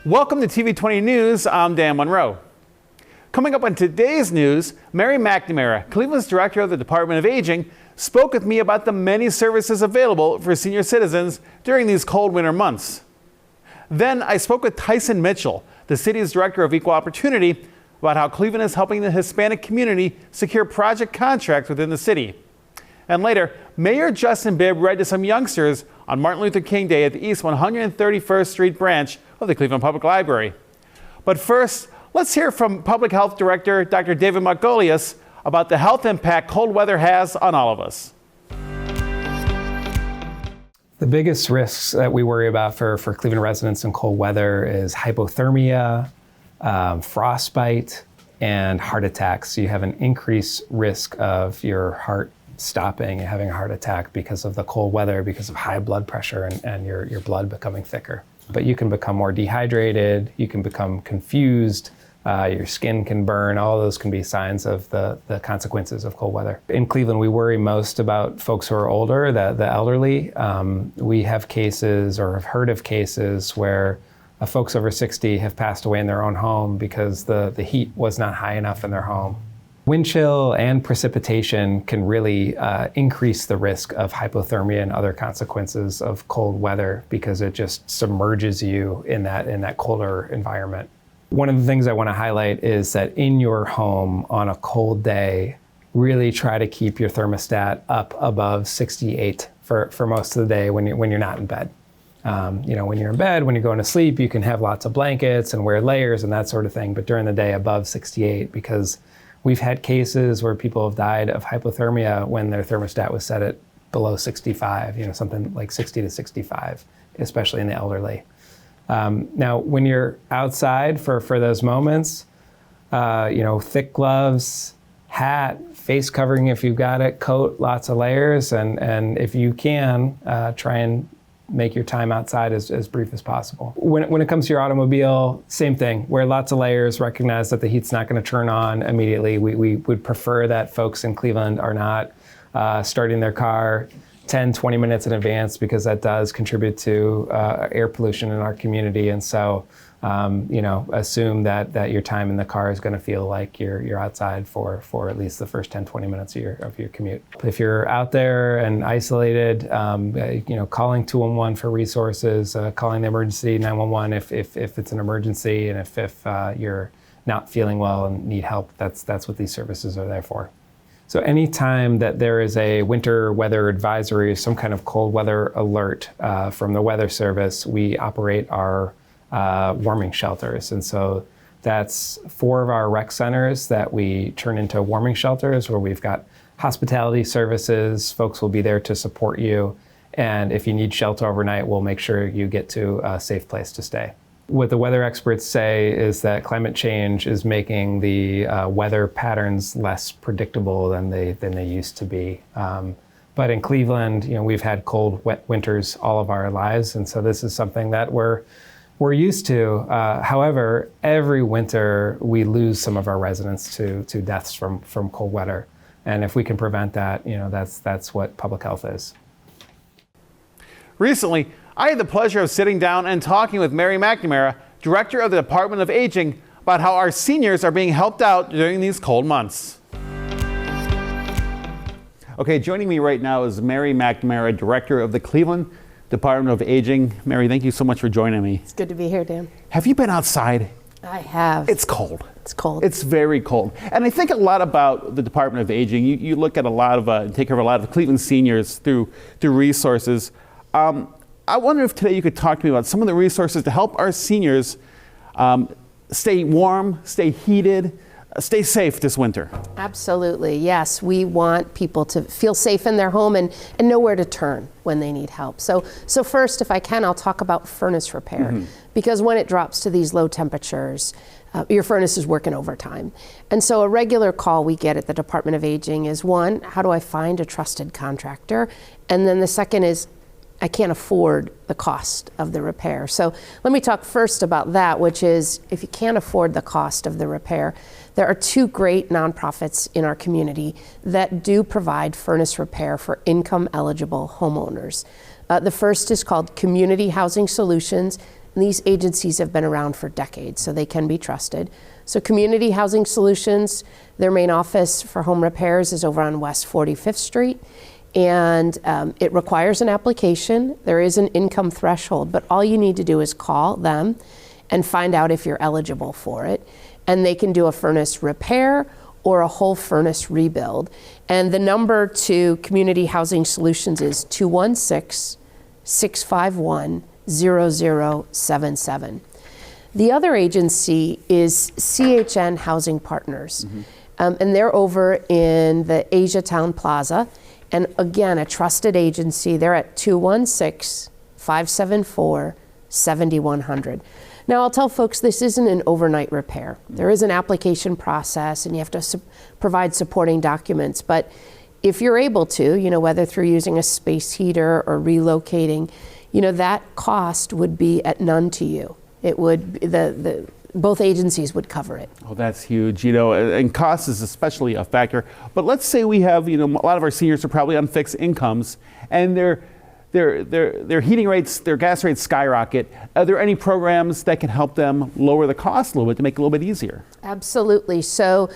Welcome to TV20 News. I'm Dan Monroe. Coming up on today's news, Mary McNamara, Cleveland's director of the Department of Aging, spoke with me about the many services available for senior citizens during these cold winter months. Then I spoke with Tyson Mitchell, the city's director of equal opportunity, about how Cleveland is helping the Hispanic community secure project contracts within the city. And later, Mayor Justin Bibb read to some youngsters on Martin Luther King Day at the East 131st Street branch of the Cleveland Public Library. But first, let's hear from Public Health Director Dr. David Margolius about the health impact cold weather has on all of us. The biggest risks that we worry about for Cleveland residents in cold weather is hypothermia, frostbite, and heart attacks. So you have an increased risk of your heart stopping and having a heart attack because of the cold weather, because of high blood pressure and your blood becoming thicker. But you can become more dehydrated, you can become confused, your skin can burn. All those can be signs of the consequences of cold weather. In Cleveland, we worry most about folks who are older, the elderly. We have cases or have heard of cases where folks over 60 have passed away in their own home because the heat was not high enough in their home. Wind chill and precipitation can really increase the risk of hypothermia and other consequences of cold weather because it just submerges you in that colder environment. One of the things I want to highlight is that in your home on a cold day, really try to keep your thermostat up above 68 for most of the day when you're not in bed. When you're in bed, when you're going to sleep, you can have lots of blankets and wear layers and that sort of thing, but during the day above 68, because we've had cases where people have died of hypothermia when their thermostat was set at below 65, something like 60 to 65, especially in the elderly. Now, when you're outside for those moments, thick gloves, hat, face covering if you've got it, coat, lots of layers, and if you can, try and make your time outside as brief as possible. When it comes to your automobile, same thing. Wear lots of layers, recognize that the heat's not going to turn on immediately. We would prefer that folks in Cleveland are not starting their car 10, 20 minutes in advance because that does contribute to air pollution in our community. And so, assume that your time in the car is going to feel like you're outside for at least the first 10, 20 minutes of your commute. If you're out there and isolated, calling 211 for resources, calling the emergency 911 if it's an emergency, and if you're not feeling well and need help, that's what these services are there for. So anytime that there is a winter weather advisory or some kind of cold weather alert from the Weather Service, we operate our warming shelters. And so that's 4 of our rec centers that we turn into warming shelters where we've got hospitality services. Folks will be there to support you. And if you need shelter overnight, we'll make sure you get to a safe place to stay. What the weather experts say is that climate change is making the weather patterns less predictable than they used to be. But in Cleveland, we've had cold, wet winters all of our lives, and so this is something that we're used to. However, every winter we lose some of our residents to deaths from cold weather, and if we can prevent that, that's what public health is. Recently, I had the pleasure of sitting down and talking with Mary McNamara, director of the Department of Aging, about how our seniors are being helped out during these cold months. Okay, joining me right now is Mary McNamara, director of the Cleveland Department of Aging. Mary, thank you so much for joining me. It's good to be here, Dan. Have you been outside? I have. It's cold. It's cold. It's very cold. And I think a lot about the Department of Aging. You look at a lot of, take care of a lot of Cleveland seniors through resources. I wonder if today you could talk to me about some of the resources to help our seniors stay warm, stay heated, stay safe this winter. Absolutely, yes. We want people to feel safe in their home and know where to turn when they need help. So first, if I can, I'll talk about furnace repair. Because when it drops to these low temperatures, your furnace is working overtime. And so a regular call we get at the Department of Aging is, one, how do I find a trusted contractor? And then the second is, I can't afford the cost of the repair. So let me talk first about that, which is if you can't afford the cost of the repair, there are 2 great nonprofits in our community that do provide furnace repair for income eligible homeowners. The first is called Community Housing Solutions, These agencies have been around for decades, so they can be trusted. So Community Housing Solutions, their main office for home repairs is over on West 45th Street. And it requires an application. There is an income threshold, but all you need to do is call them and find out if you're eligible for it. And they can do a furnace repair or a whole furnace rebuild. And the number to Community Housing Solutions is 216-651-0077. The other agency is CHN Housing Partners. And they're over in the Asia Town Plaza. And again, a trusted agency. They're at 216-574-7100. Now, I'll tell folks this isn't an overnight repair. There is an application process, and you have to provide supporting documents. But if you're able to, whether through using a space heater or relocating, that cost would be at none to you. It would both agencies would cover it. Oh, that's huge, and cost is especially a factor. But let's say we have, a lot of our seniors are probably on fixed incomes, and their heating rates, their gas rates skyrocket. Are there any programs that can help them lower the cost a little bit to make it a little bit easier? Absolutely. So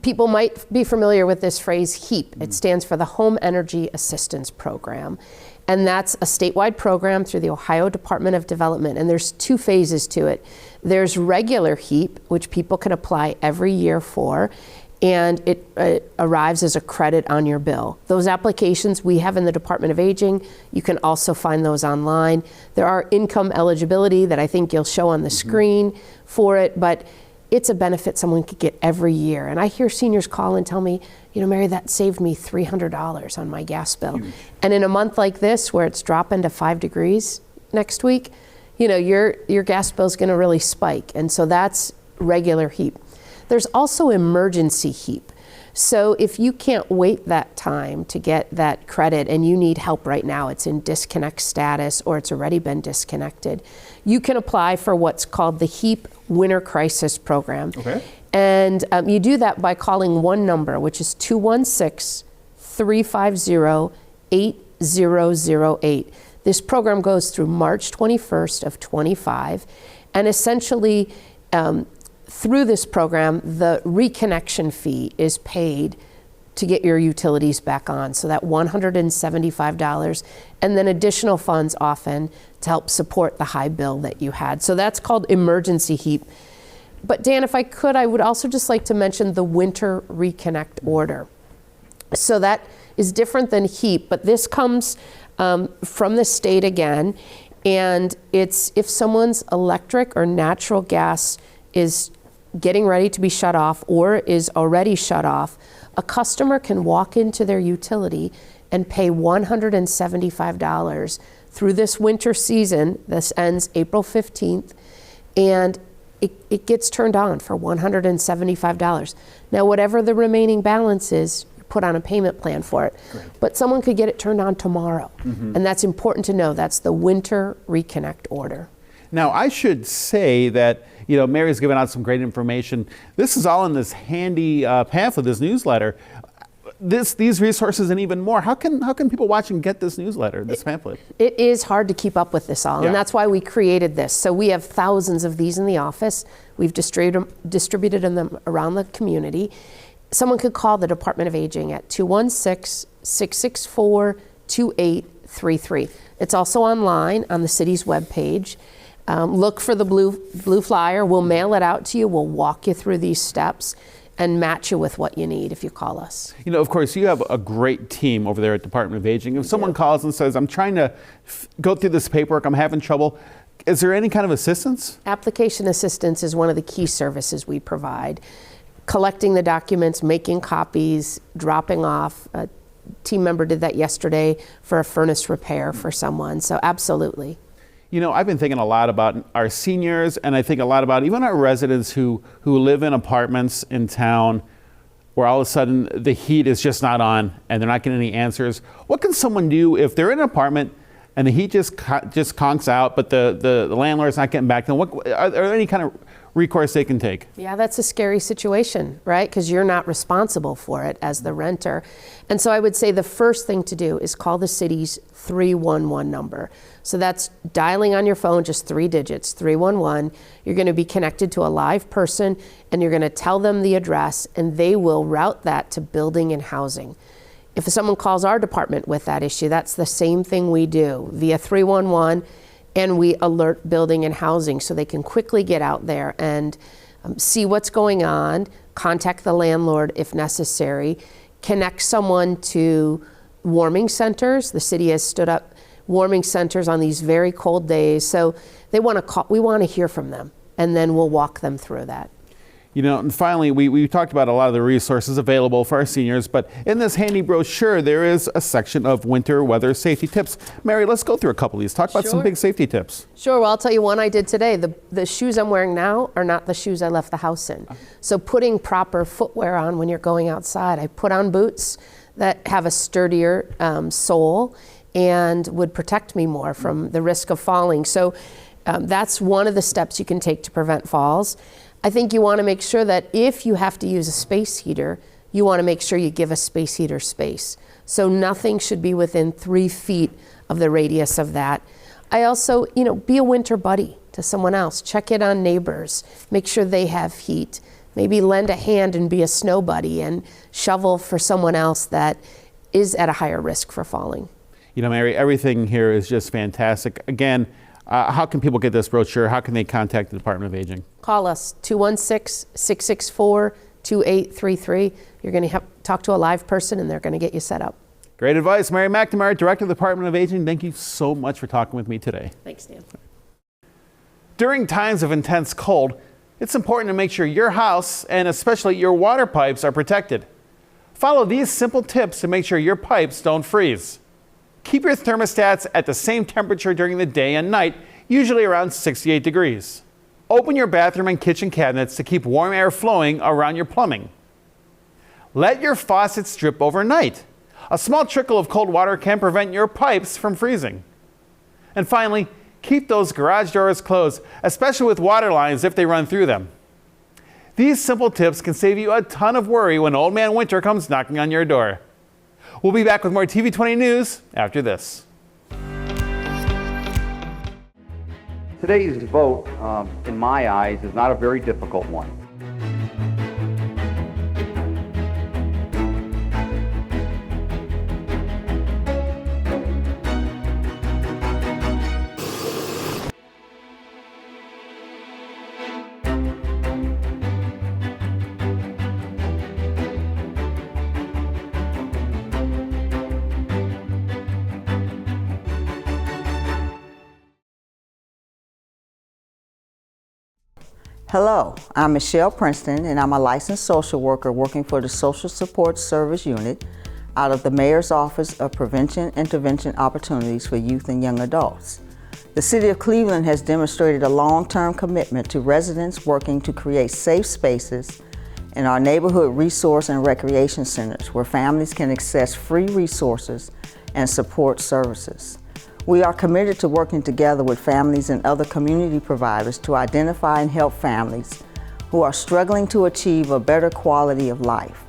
people might be familiar with this phrase HEAP. It stands for the Home Energy Assistance Program. And that's a statewide program through the Ohio Department of Development. And there's two phases to it. There's regular HEAP, which people can apply every year for, and it arrives as a credit on your bill. Those applications we have in the Department of Aging. You can also find those online. There are income eligibility that I think you'll show on the screen for it, but it's a benefit someone could get every year. And I hear seniors call and tell me, Mary, that saved me $300 on my gas bill. And in a month like this, where it's dropping to 5 degrees next week, your gas bill is going to really spike. And so that's regular HEAP. There's also emergency HEAP. So if you can't wait that time to get that credit and you need help right now, it's in disconnect status or it's already been disconnected, you can apply for what's called the HEAP Winter Crisis Program. Okay. And you do that by calling one number, which is 216-350-8008. This program goes through March 21st of 25. And essentially, through this program, the reconnection fee is paid to get your utilities back on. So that $175, and then additional funds often to help support the high bill that you had. So that's called emergency HEAP. But Dan, if I could, I would also just like to mention the Winter Reconnect Order. So that is different than HEAP, but this comes from the state again, and it's if someone's electric or natural gas is getting ready to be shut off or is already shut off, a customer can walk into their utility and pay $175 through this winter season. This ends April 15th, and it gets turned on for $175. Now, whatever the remaining balance is, you put on a payment plan for it. Great. But someone could get it turned on tomorrow. And that's important to know. That's the Winter Reconnect Order. Now, I should say that, Mary's given out some great information. This is all in this handy pamphlet, this newsletter. These resources and even more. How can people watching get this newsletter, this pamphlet? It is hard to keep up with this all, and that's why we created this. So we have thousands of these in the office. We've distributed them around the community. Someone could call the Department of Aging at 216-664-2833. It's also online on the city's webpage. Look for the blue flyer. We'll mail it out to you. We'll walk you through these steps and match you with what you need if you call us. Of course, you have a great team over there at Department of Aging. If someone calls and says, I'm trying to go through this paperwork, I'm having trouble, is there any kind of assistance? Application assistance is one of the key services we provide. Collecting the documents, making copies, dropping off. A team member did that yesterday for a furnace repair for someone, so absolutely. I've been thinking a lot about our seniors, and I think a lot about even our residents who live in apartments in town where all of a sudden the heat is just not on and they're not getting any answers. What can someone do if they're in an apartment and the heat just conks out, but the landlord's not getting back to them? Are there any kind of recourse they can take. Yeah, that's a scary situation, right? Because you're not responsible for it as the renter. And so I would say the first thing to do is call the city's 311 number. So that's dialing on your phone, just 3 digits, 311. You're going to be connected to a live person, and you're going to tell them the address, and they will route that to building and housing. If someone calls our department with that issue, that's the same thing we do via 311, and we alert building and housing so they can quickly get out there and see what's going on, contact the landlord if necessary, connect someone to warming centers. The city has stood up warming centers on these very cold days, so we want to hear from them, and then we'll walk them through that. You know, and finally, we talked about a lot of the resources available for our seniors, but in this handy brochure, there is a section of winter weather safety tips. Mary, let's go through a couple of these. Talk about some big safety tips. Sure, well, I'll tell you one I did today. The shoes I'm wearing now are not the shoes I left the house in. So putting proper footwear on when you're going outside. I put on boots that have a sturdier sole and would protect me more from the risk of falling. So that's one of the steps you can take to prevent falls. I think you want to make sure that if you have to use a space heater, you want to make sure you give a space heater space. So nothing should be within 3 feet of the radius of that. I also, be a winter buddy to someone else. Check in on neighbors. Make sure they have heat. Maybe lend a hand and be a snow buddy and shovel for someone else that is at a higher risk for falling. Mary, everything here is just fantastic. Again, how can people get this brochure? How can they contact the Department of Aging? Call us, 216-664-2833. You're going to talk to a live person, and they're going to get you set up. Great advice. Mary McNamara, Director of the Department of Aging, thank you so much for talking with me today. Thanks, Dan. During times of intense cold, it's important to make sure your house, and especially your water pipes, are protected. Follow these simple tips to make sure your pipes don't freeze. Keep your thermostats at the same temperature during the day and night, usually around 68 degrees. Open your bathroom and kitchen cabinets to keep warm air flowing around your plumbing. Let your faucets drip overnight. A small trickle of cold water can prevent your pipes from freezing. And finally, keep those garage doors closed, especially with water lines if they run through them. These simple tips can save you a ton of worry when Old Man Winter comes knocking on your door. We'll be back with more TV20 News after this. Today's vote, in my eyes, is not a very difficult one. Hello, I'm Michelle Princeton, and I'm a licensed social worker working for the Social Support Service Unit out of the Mayor's Office of Prevention Intervention Opportunities for Youth and Young Adults. The City of Cleveland has demonstrated a long-term commitment to residents working to create safe spaces in our neighborhood resource and recreation centers where families can access free resources and support services. We are committed to working together with families and other community providers to identify and help families who are struggling to achieve a better quality of life.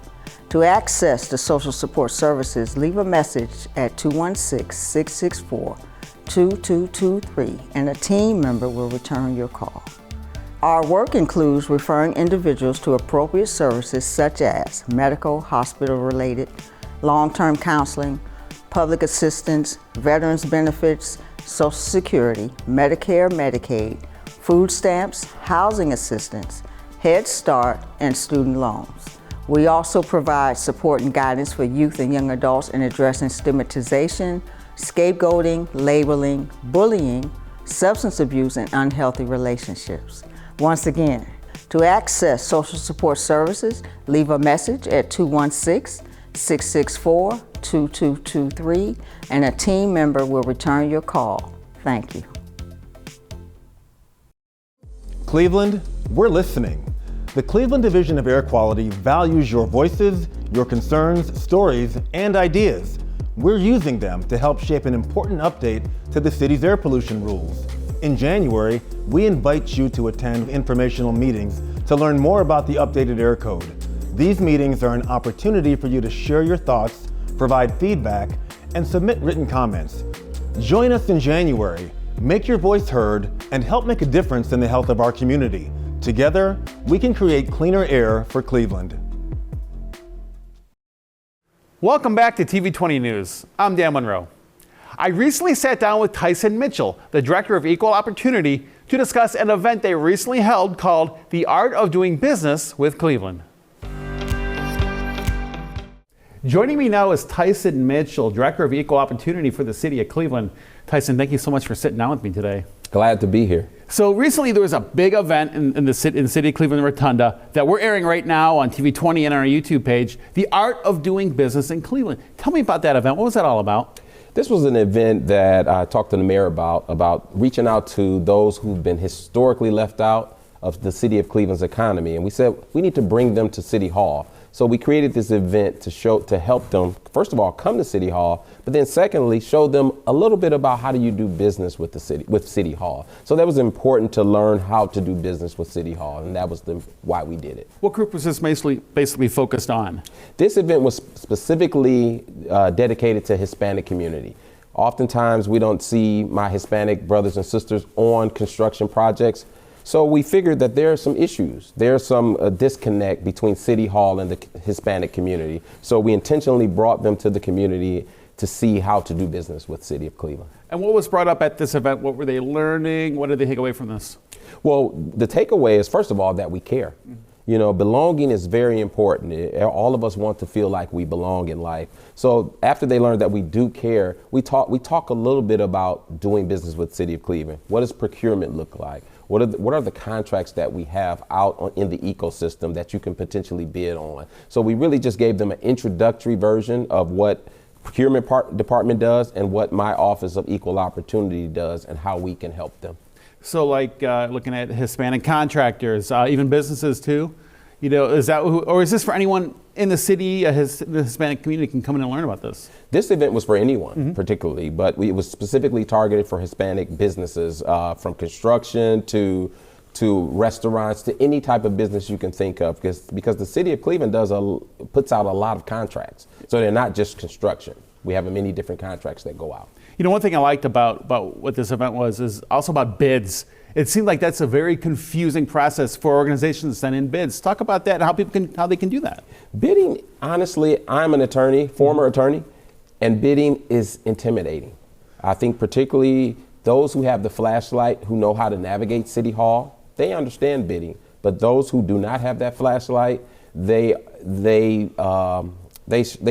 To access the social support services, leave a message at 216-664-2223 and a team member will return your call. Our work includes referring individuals to appropriate services such as medical, hospital-related, long-term counseling, public assistance, veterans benefits, Social Security, Medicare, Medicaid, food stamps, housing assistance, Head Start, and student loans. We also provide support and guidance for youth and young adults in addressing stigmatization, scapegoating, labeling, bullying, substance abuse, and unhealthy relationships. Once again, to access social support services, leave a message at 216-664-2223 and a team member will return your call. Thank you. Cleveland, we're listening. The Cleveland Division of Air Quality values your voices, your concerns, stories, and ideas. We're using them to help shape an important update to the city's air pollution rules. In January, we invite you to attend informational meetings to learn more about the updated air code. These meetings are an opportunity for you to share your thoughts, provide feedback, and submit written comments. Join us in January, make your voice heard, and help make a difference in the health of our community. Together, we can create cleaner air for Cleveland. Welcome back to TV20 News. I'm Dan Monroe. I recently sat down with Tyson Mitchell, the Director of Equal Opportunity, to discuss an event they recently held called The Art of Doing Business with Cleveland. Joining me now is Tyson Mitchell, Director of Equal Opportunity for the City of Cleveland. Tyson, thank you so much for sitting down with me today. Glad to be here. So recently there was a big event in the city of Cleveland Rotunda that we're airing right now on TV20 and on our YouTube page, The Art of Doing Business in Cleveland. Tell me about that event. What was that all about? This was an event that I talked to the mayor about reaching out to those who've been historically left out of the city of Cleveland's economy. And we said we need to bring them to City Hall. So we created this event to help them, first of all, come to City Hall, but then secondly, show them a little bit about how do you do business with City Hall. So that was important to learn how to do business with City Hall, and that was why we did it. What group was this basically focused on? This event was specifically dedicated to Hispanic community. Oftentimes we don't see my Hispanic brothers and sisters on construction projects. So we figured that there are some issues. There's some disconnect between City Hall and the Hispanic community. So we intentionally brought them to the community to see how to do business with City of Cleveland. And what was brought up at this event? What were they learning? What did they take away from this? Well, the takeaway is, first of all, that we care. Mm-hmm. You know, belonging is very important. All of us want to feel like we belong in life. So after they learned that we do care, we talk a little bit about doing business with City of Cleveland. What does procurement look like? What are the contracts that we have out in the ecosystem that you can potentially bid on? So we really just gave them an introductory version of what procurement department does and what my Office of Equal Opportunity does and how we can help them. So like looking at Hispanic contractors, even businesses too, you know, is this for anyone in the city, the Hispanic community can come in and learn about this? This event was for anyone, particularly, but it was specifically targeted for Hispanic businesses, from construction to restaurants to any type of business you can think of, because the city of Cleveland puts out a lot of contracts. So they're not just construction. We have many different contracts that go out. You know, one thing I liked about what this event was is also about bids. It seemed like that's a very confusing process for organizations to send in bids. Talk about that and how they can do that. Bidding, honestly, I'm an attorney, former attorney, and bidding is intimidating. I think particularly those who have the flashlight, who know how to navigate City Hall, they understand bidding. But those who do not have that flashlight, they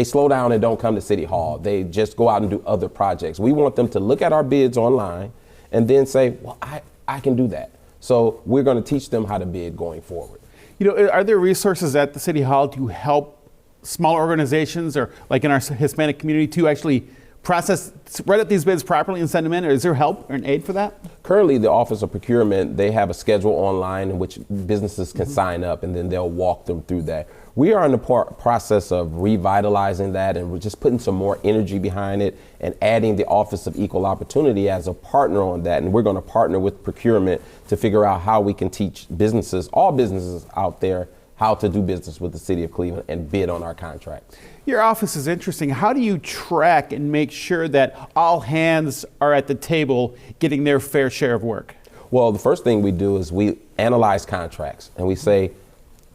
slow down and don't come to City Hall. They just go out and do other projects. We want them to look at our bids online and then say, well, I can do that. So we're going to teach them how to bid going forward. You know, are there resources at the City Hall to help smaller organizations or like in our Hispanic community to actually write up these bids properly and send them in? Or is there help or an aid for that? Currently, the Office of Procurement, they have a schedule online in which businesses can sign up, and then they'll walk them through that. We are in the process of revitalizing that, and we're just putting some more energy behind it and adding the Office of Equal Opportunity as a partner on that. And we're going to partner with procurement to figure out how we can teach businesses, all businesses out there, how to do business with the City of Cleveland and bid on our contracts. Your office is interesting. How do you track and make sure that all hands are at the table getting their fair share of work? Well, the first thing we do is we analyze contracts and we say,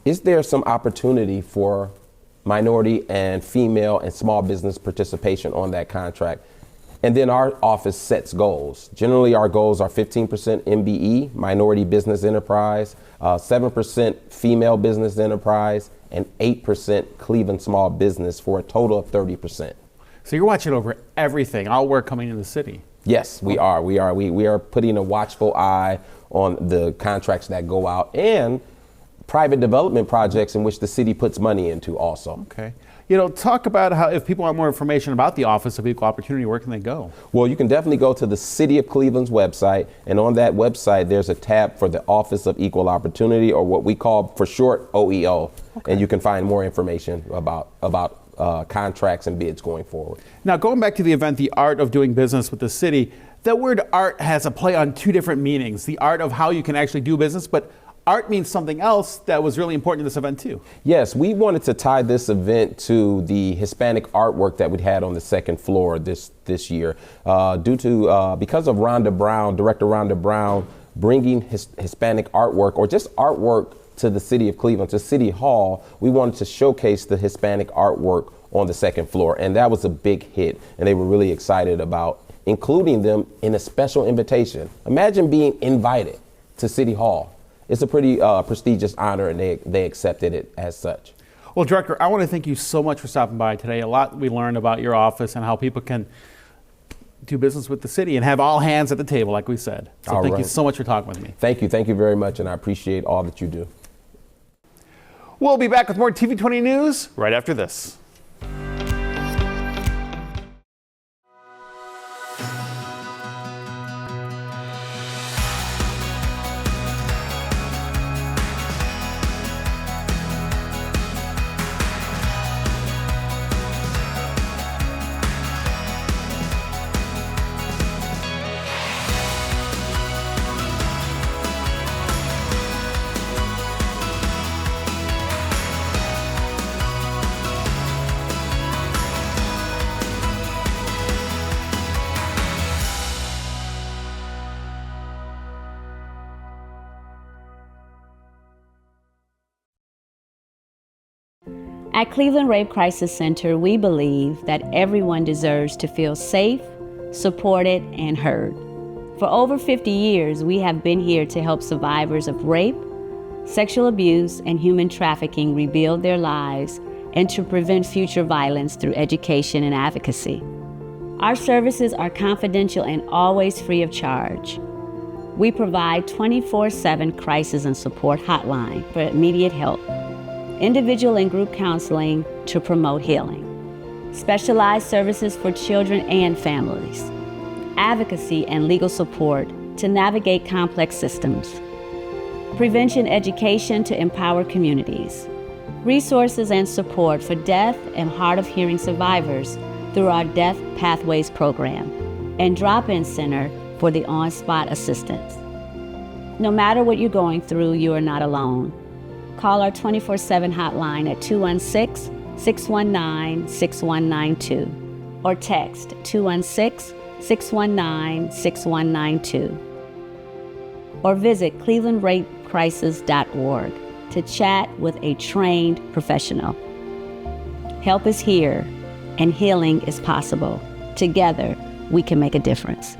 is there some opportunity for minority and female and small business participation on that contract? And then our office sets goals. Generally, our goals are 15% MBE, minority business enterprise, 7% female business enterprise, and 8% Cleveland small business, for a total of 30%. So you're watching over everything, all work coming into the city. Yes, we are. We are putting a watchful eye on the contracts that go out and private development projects in which the city puts money into also. Okay. You know, talk about how, if people want more information about the Office of Equal Opportunity, where can they go? Well, you can definitely go to the City of Cleveland's website, and on that website, there's a tab for the Office of Equal Opportunity, or what we call for short OEO, and you can find more information about contracts and bids going forward. Now, going back to the event, The Art of Doing Business with the City, That word art has a play on two different meanings. The art of how you can actually do business, but art means something else that was really important to this event too. Yes, we wanted to tie this event to the Hispanic artwork that we had on the second floor this year, because of Director Rhonda Brown, bringing Hispanic artwork or just artwork to the city of Cleveland, to City Hall. We wanted to showcase the Hispanic artwork on the second floor, and that was a big hit, and they were really excited about including them in a special invitation. Imagine being invited to City Hall. It's a pretty prestigious honor, and they accepted it as such. Well, Director, I want to thank you so much for stopping by today. A lot we learned about your office and how people can do business with the city and have all hands at the table, like we said. So thank you so much for talking with me. Thank you very much, and I appreciate all that you do. We'll be back with more TV20 news right after this. At Cleveland Rape Crisis Center, we believe that everyone deserves to feel safe, supported, and heard. For over 50 years, we have been here to help survivors of rape, sexual abuse, and human trafficking rebuild their lives and to prevent future violence through education and advocacy. Our services are confidential and always free of charge. We provide 24/7 crisis and support hotline for immediate help, individual and group counseling to promote healing, specialized services for children and families, advocacy and legal support to navigate complex systems, prevention education to empower communities, resources and support for deaf and hard of hearing survivors through our Deaf Pathways program, and drop-in center for the on-spot assistance. No matter what you're going through, you are not alone. Call our 24/7 hotline at 216-619-6192 or text 216-619-6192 or visit clevelandrapecrisis.org to chat with a trained professional. Help is here and healing is possible. Together, we can make a difference.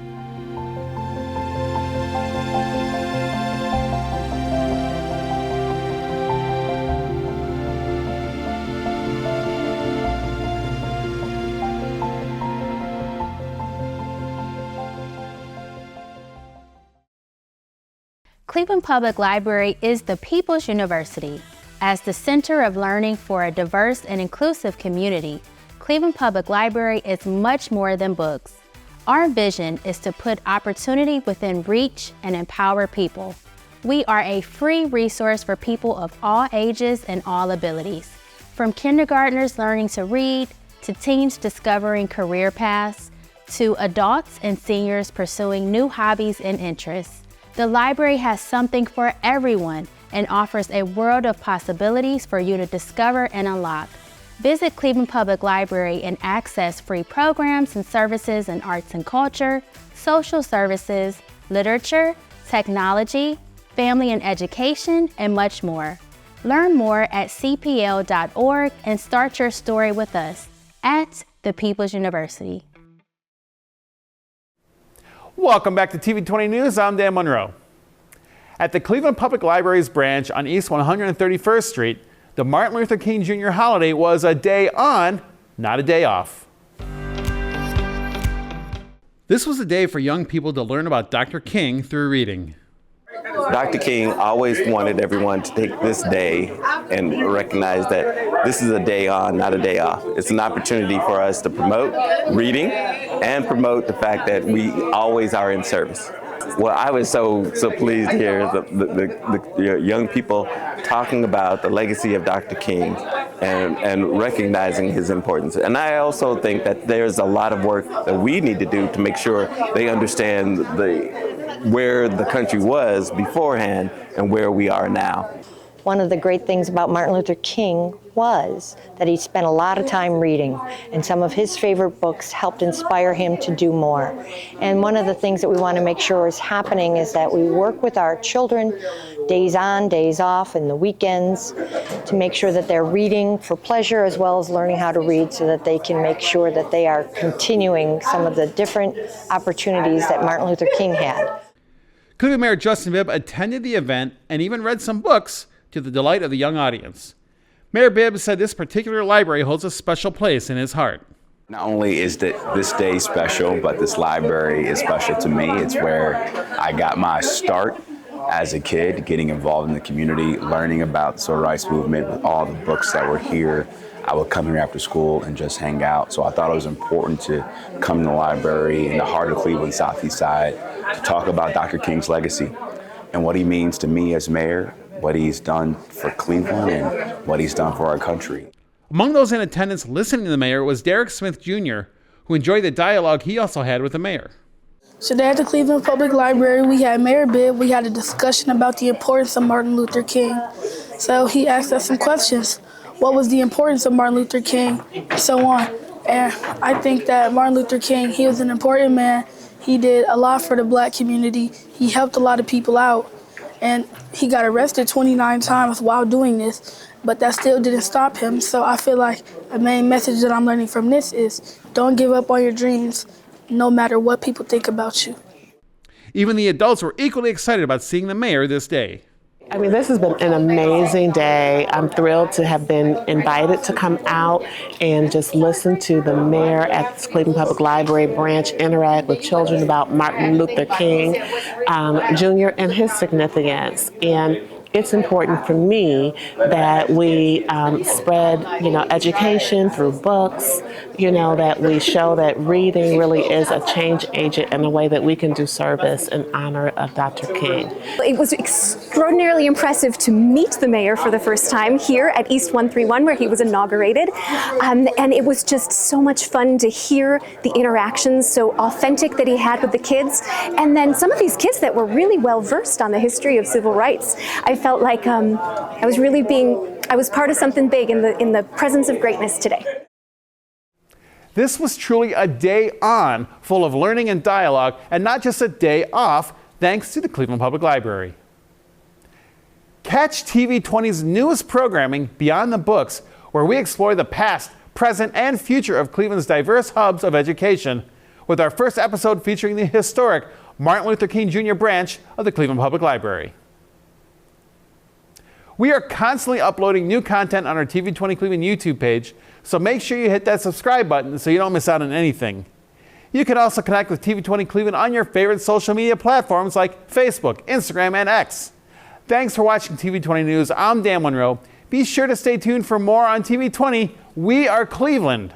Cleveland Public Library is the People's University. As the center of learning for a diverse and inclusive community, Cleveland Public Library is much more than books. Our vision is to put opportunity within reach and empower people. We are a free resource for people of all ages and all abilities, from kindergartners learning to read, to teens discovering career paths, to adults and seniors pursuing new hobbies and interests. The library has something for everyone and offers a world of possibilities for you to discover and unlock. Visit Cleveland Public Library and access free programs and services in arts and culture, social services, literature, technology, family and education, and much more. Learn more at cpl.org and start your story with us at the People's University. Welcome back to TV20 News. I'm Dan Monroe. At the Cleveland Public Library's branch on East 131st Street, the Martin Luther King Jr. holiday was a day on, not a day off. This was a day for young people to learn about Dr. King through reading. Dr. King always wanted everyone to take this day and recognize that this is a day on, not a day off. It's an opportunity for us to promote reading and promote the fact that we always are in service. Well, I was so pleased to hear the young people talking about the legacy of Dr. King and recognizing his importance. And I also think that there's a lot of work that we need to do to make sure they understand where the country was beforehand and where we are now. One of the great things about Martin Luther King was that he spent a lot of time reading, and some of his favorite books helped inspire him to do more. And one of the things that we want to make sure is happening is that we work with our children days on, days off, and the weekends to make sure that they're reading for pleasure as well as learning how to read, so that they can make sure that they are continuing some of the different opportunities that Martin Luther King had. Cleveland Mayor Justin Bibb attended the event and even read some books to the delight of the young audience. Mayor Bibb said this particular library holds a special place in his heart. Not only is this day special, but this library is special to me. It's where I got my start as a kid, getting involved in the community, learning about the civil rights movement with all the books that were here. I would come here after school and just hang out. So I thought it was important to come to the library in the heart of Cleveland, Southeast Side, to talk about Dr. King's legacy and what he means to me as mayor, what he's done for Cleveland, and what he's done for our country. Among those in attendance listening to the mayor was Derek Smith Jr., who enjoyed the dialogue he also had with the mayor. Today at the Cleveland Public Library, we had Mayor Bibb. We had a discussion about the importance of Martin Luther King. So he asked us some questions. What was the importance of Martin Luther King, and so on. And I think that Martin Luther King, he was an important man. He did a lot for the black community. He helped a lot of people out. And he got arrested 29 times while doing this, but that still didn't stop him. So I feel like the main message that I'm learning from this is don't give up on your dreams, no matter what people think about you. Even the adults were equally excited about seeing the mayor this day. I mean, this has been an amazing day. I'm thrilled to have been invited to come out and just listen to the mayor at the Cleveland Public Library branch interact with children about Martin Luther King Jr. and his significance. And it's important for me that we spread, education through books, that we show that reading really is a change agent and a way that we can do service in honor of Dr. King. It was extraordinarily impressive to meet the mayor for the first time here at East 131, where he was inaugurated. And it was just so much fun to hear the interactions so authentic that he had with the kids. And then some of these kids that were really well versed on the history of civil rights. I felt like I was part of something big in the presence of greatness today. This was truly a day on, full of learning and dialogue, and not just a day off, thanks to the Cleveland Public Library. Catch TV20's newest programming, Beyond the Books, where we explore the past, present, and future of Cleveland's diverse hubs of education, with our first episode featuring the historic Martin Luther King Jr. branch of the Cleveland Public Library. We are constantly uploading new content on our TV20 Cleveland YouTube page, so make sure you hit that subscribe button so you don't miss out on anything. You can also connect with TV20 Cleveland on your favorite social media platforms like Facebook, Instagram, and X. Thanks for watching TV20 News. I'm Dan Monroe. Be sure to stay tuned for more on TV20. We are Cleveland.